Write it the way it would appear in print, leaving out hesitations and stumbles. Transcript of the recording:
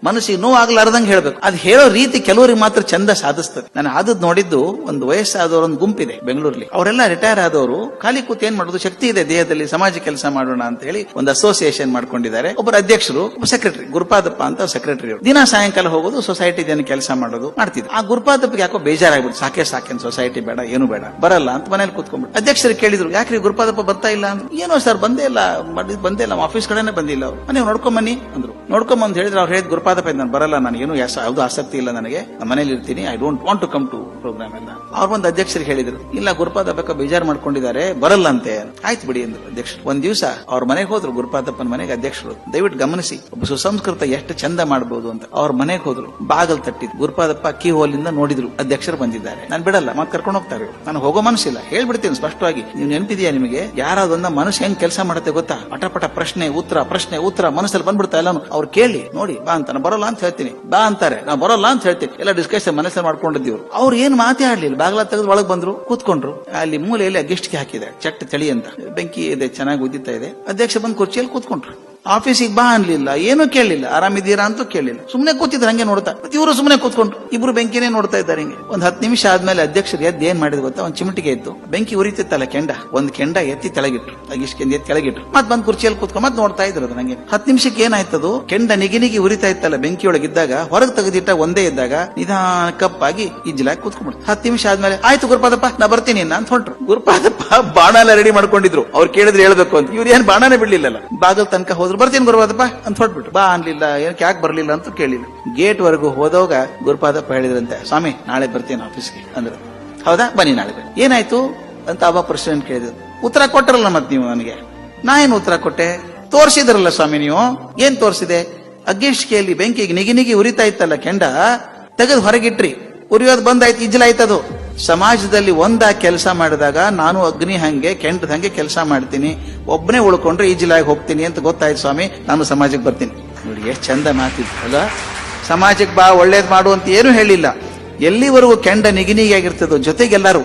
ಮನಸ್ಸಿಗೆ ನೋವಾಗ್ಲಾರ್ದಂಗೆ ಹೇಳ್ಬೇಕು. ಅದು ಹೇಳೋ ರೀತಿ ಕೆಲವರಿಗೆ ಮಾತ್ರ ಚಂದ ಸಾಧಿಸ್ತದೆ. ನಾನು ಆದದ್ ನೋಡಿದ್ದು ಒಂದು ವಯಸ್ಸಾದವ್ರ ಒಂದು ಗುಂಪಿದೆ ಬೆಂಗಳೂರಲ್ಲಿ. ಅವರೆಲ್ಲ ರಿಟೈರ್ ಆದವರು ಖಾಲಿ ಕೂತ್ ಏನ್ ಮಾಡೋದು, ಶಕ್ತಿ ಇದೆ ದೇಹದಲ್ಲಿ, ಸಮಾಜ ಕೆಲಸ ಮಾಡೋಣ ಅಂತ ಹೇಳಿ ಒಂದು ಅಸೋಸಿಯೇಷನ್ ಮಾಡ್ಕೊಂಡಿದ್ದಾರೆ. ಒಬ್ಬರು ಅಧ್ಯಕ್ಷರು, ಒಬ್ಬ ಸೆಕ್ರೆಟರಿ, ಗುರುಪಾದಪ್ಪ ಅಂತ ಸೆಕ್ರೆಟರಿ. ದಿನ ಸಾಯಂಕಾಲ ಹೋಗೋದು, ಸೊಸೈಟಿ ಜನ ಕೆಲಸ ಮಾಡೋದು ಮಾಡ್ತಿದ್ರು. ಆ ಗುರುಪಾದಪ್ಪಗೆ ಯಾಕೋ ಬೇಜಾರಾಗ್ಬಿಟ್ಟು, ಸಾಕೇನ್ ಸೊಸೈಟಿ ಬೇಡ, ಏನು ಬೇಡ, ಬರಲ್ಲ ಅಂತ ಮನೇಲಿ ಕೂತ್ಕೊಂಡ್ಬಿಟ್ಟು ಅಧ್ಯಕ್ಷರು ಕೇಳಿದ್ರು, ಯಾಕ್ರಿ ಗುರುಪಾದಪ್ಪ ಬರ್ತಾ ಇಲ್ಲ ಅಂತ. ಏನೋ ಸರ್ ಬಂದೇ ಇಲ್ಲ ನಮ್ಮ ಆಫೀಸ್ ಕಡೆನೆ ಬಂದಿಲ್ಲ ಅವ್ರು. ನೀವು ನೋಡ್ಕೊಂಬನ್ನಿ ಅಂದ್ರು. ನೋಡ್ಕೊಂಬಂದ್ ಹೇಳಿದ್ರು. ಅವ್ರು ಹೇಳಿದ್ ಗುರುಪಾದಪ್ಪ ನಾನು ಬರಲ್ಲ, ನಾನು ಏನು ಯಾವ್ದು ಆಸಕ್ತಿ ಇಲ್ಲ ನನಗೆ, ನಮ್ಮ ಮನೇಲಿ ಇರ್ತೀನಿ, I don't want to come to program ಎಲ್ಲ. ಅವ್ರು ಬಂದು ಅಧ್ಯಕ್ಷರಿಗೆ ಹೇಳಿದ್ರು, ಇಲ್ಲ ಗುರುಪಾದಪ್ಪ ಬೇಜಾರ್ ಮಾಡ್ಕೊಂಡಿದ್ದಾರೆ, ಬರಲ್ಲ ಅಂತೆ. ಆಯ್ತು ಬಿಡಿ ಅಂದ್ರು ಅಧ್ಯಕ್ಷರು. ಒಂದ್ ದಿವಸ ಅವ್ರ ಮನೆಗೆ ಹೋದ್ರು, ಗುರುಪಾದಪ್ಪನ ಮನೆಗೆ ಅಧ್ಯಕ್ಷರು. ದಯವಿಟ್ಟು ಗಮನಿಸಿ, ಒಬ್ಬ ಸುಸಂಸ್ಕೃತ ಎಷ್ಟು ಚಂದ ಮಾಡಬಹುದು ಅಂತ. ಅವ್ರ ಮನೆಗೆ ಹೋದ್ರು, ಬಾಗಲ್ ತಟ್ಟಿದ್ರು. ಗುರುಪಾದಪ್ಪ ಕೀ ಹೋಲಿಂದ ನೋಡಿದ್ರು, ಅಧ್ಯಕ್ಷರು ಬಂದಿದ್ದಾರೆ. ನಾನು ಬಿಡಲ್ಲ, ಮತ್ತೆ ಕರ್ಕೊಂಡು ಹೋಗ್ತಾರೆ. ನಾನು ಹೋಗೋ ಮನಸ್ಸಿಲ್ಲ, ಹೇಳ್ಬಿಡ್ತೀನಿ ಸ್ಪಷ್ಟವಾಗಿ. ನೀವು ನೆನಪಿದೆಯಾ ನಿಮಗೆ, ಯಾರಾದ್ರೊಂದ ಮನಸ್ಸು ಹೆಂಗ್ ಕೆಲಸ ಮಾಡುತ್ತೆ ಗೊತ್ತಾ? ಪಟ ಪ್ರಶ್ನೆ ಉತ್ತರ ಮನಸ್ಸಲ್ಲಿ ಬಂದ್ಬಿಡ್ತಾ ಎಲ್ಲಾನು. ಅವ್ರು ಕೇಳಿ ನೋಡಿ, ಬಾ ಅಂತ. ನಾನು ಬರೋಲ್ಲ ಅಂತ ಹೇಳ್ತೀನಿ, ಬಾ ಅಂತಾರೆ, ನಾನು ಬರೋಲ್ಲ ಅಂತ ಹೇಳ್ತೀನಿ. ಎಲ್ಲ ಡಿಸ್ಕಷನ್ ಮನಸ್ಸಲ್ಲಿ ಮಾಡ್ಕೊಂಡಿದ್ದೀವಿ. ಅವ್ರು ಏನ್ ಮಾತೇ ಆಡ್ಲಿಲ್ಲ, ಬಾಗ್ಲ ತೆಗೆದು ಒಳಗ್ ಬಂದ್ರು, ಕೂತ್ಕೊಂಡ್ರು. ಅಲ್ಲಿ ಮೂಲೆಯಲ್ಲಿ ಗೆಸ್ಟ್ಗೆ ಹಾಕಿದೆ ಚಟ್ ಚಳಿ ಅಂತ, ಬೆಂಕಿ ಇದೆ, ಚೆನ್ನಾಗಿ ಉದ್ದಿತಾ ಇದೆ. ಅಧ್ಯಕ್ಷ ಬಂದು ಕುರ್ಚಿಯಲ್ಲಿ ಕೂತ್ಕೊಂಡ್ರು. ಆಫೀಸಿಗೆ ಬಾ ಅನ್ಲಿಲ್ಲ, ಏನೂ ಕೇಳಲಿಲ್ಲ, ಆರಾಮಿದ್ದೀರಾ ಅಂತ ಕೇಳಲಿಲ್ಲ. ಸುಮ್ನೆ ಕೂತಿದ್ರು ಹಂಗೆ ನೋಡ್ತಾ. ಇವರು ಸುಮ್ನೆ ಕೂತ್ಕೊಂಡ್ರು, ಇಬ್ರು ಬೆಂಕಿನೇ ನೋಡ್ತಾ ಇದ್ದಾರೆ ಹಿಂಗೆ. ಒಂದ್ 10 ನಿಮಿಷ ಆದ್ಮೇಲೆ ಅಧ್ಯಕ್ಷರು ಎದ್ದು ಏನ್ ಮಾಡಿದ್ರು ಗೊತ್ತಾ? ಒಂದ್ ಚಿಮಟಿಗೆ ಇತ್ತು, ಬೆಂಕಿ ಉರಿತಿತ್ತಲ್ಲ ಕೆಂಡ, ಒಂದ್ ಕೆಂಡ ಎತ್ತಿ ತೆಳಗಿಟ್ರು, ಎತ್ತಿ ಕೆಳಗಿಟ್ರು. ಮತ್ ಬಂದ್ ಕುರ್ಚಿಯಲ್ಲಿ ಕೂತ್ಕೊಂಡು ಮತ್ ನೋಡ್ತಾ ಇದ್ರು ಅದು. ನಂಗೆ 10 ನಿಮಿಷಕ್ಕೆ ಏನಾಯ್ತದು, ಕೆಂಡ ನಿಗಿ ಉರಿತಾ ಇತ್ತಲ್ಲ ಬೆಂಕಿಯೊಳಗಿದ್ದಾಗ, ಹೊರಗೆ ತೆಗೆದಿಟ್ಟ ಒಂದೇ ಇದ್ದಾಗ ನಿಧಾನ ಕಪ್ಪಾಗಿ ಇಜ್ಲಾಗಿ ಕೂತ್ಕೊಂಡ್ಬಿಡ್ತು. 10 ನಿಮಿಷ ಆದ್ಮೇಲೆ ಆಯ್ತು ಗುರುಪಾದಪ್ಪ ನಾ ಬರ್ತೀನಿ ಅಂತ ಹೊಂಟ್ರು. ಗುರುಪಾದಪ್ಪ ಬಾಣ ಎಲ್ಲ ರೆಡಿ ಮಾಡ್ಕೊಂಡಿದ್ರು. ಅವ್ರು ಕೇಳಿದ್ರೆ ಹೇಳ್ಬೇಕು ಅಂತ. ಇವ್ರು ಏನ್ ಬಾಣನೇ ಬಿಡ್ಲಿಲ್ಲ, ಬಾಗಲ್ ತನಕ ಹೋದ್ರು. ಬರ್ತೀನಿ ಗುರುಪಾದಪ್ಪ ಅಂತ ಹೊಟ್ಬಿಟ್ಟು. ಬಾ ಅನ್ಲಿಲ್ಲ, ಏನಕ್ಕೆ ಯಾಕೆ ಬರ್ಲಿಲ್ಲ ಅಂತ ಕೇಳಿಲ್ಲ. ಗೇಟ್ ವರೆಗೂ ಹೋದಾಗ ಗುರುಪಾದಪ್ಪ ಹೇಳಿದ್ರಂತೆ, ಸ್ವಾಮಿ ನಾಳೆ ಬರ್ತೀನಿ ಆಫೀಸ್ಗೆ ಅಂದ್ರು. ಹೌದಾ, ಬನ್ನಿ ನಾಳೆ ಬನ್ನಿ. ಏನಾಯ್ತು ಅಂತ ಅವ ಪ್ರೆಸಿಡೆಂಟ್ ಕೇಳಿದ್ರು. ಉತ್ತರ ಕೊಟ್ಟರಲ್ಲ ಮತ್ ನೀವು ನನಗೆ. ನಾ ಏನು ಉತ್ತರ ಕೊಟ್ಟೆ? ತೋರಿಸಿದ್ರಲ್ಲ ಸ್ವಾಮಿ ನೀವು. ಏನ್ ತೋರಿಸಿದೆ? ಅಗ್ಗಿಷ್ಟಿಗೆಯಲ್ಲಿ ಬೆಂಕಿಗೆ ನಿಗಿ ಉರಿತಾ ಇತ್ತಲ್ಲ ಕೆಂಡ, ತೆಗೆದು ಹೊರಗಿಟ್ರಿ, ಉರಿಯೋದು ಬಂದಾಯ್ತು, ಇಜ್ಲಾಯ್ತದು. ಸಮಾಜದಲ್ಲಿ ಒಂದಾಗಿ ಕೆಲಸ ಮಾಡಿದಾಗ ನಾನು ಅಗ್ನಿ ಹಂಗೆ ಕೆಂಡದ ಹಂಗೆ ಕೆಲಸ ಮಾಡ್ತೀನಿ, ಒಬ್ಬನೇ ಉಳ್ಕೊಂಡ್ರೆ ಈಜಿಲಾಗಿ ಹೋಗ್ತೀನಿ ಅಂತ ಗೊತ್ತಾಯ್ತು ಸ್ವಾಮಿ, ನಾನು ಸಮಾಜಕ್ಕೆ ಬರ್ತೀನಿ. ನೋಡಿ ಎಷ್ಟು ಚಂದ ಮಾತಿದ್ರು ಅಲ್ಲ. ಸಮಾಜಕ್ಕೆ ಬಾ, ಒಳ್ಳೇದ್ ಮಾಡು ಅಂತ ಏನು ಹೇಳಿಲ್ಲ. ಎಲ್ಲಿವರೆಗೂ ಕೆಂಡ ನಿಗಿನಿಗೆ ಆಗಿರ್ತದೋ ಜೊತೆಗೆಲ್ಲರೂ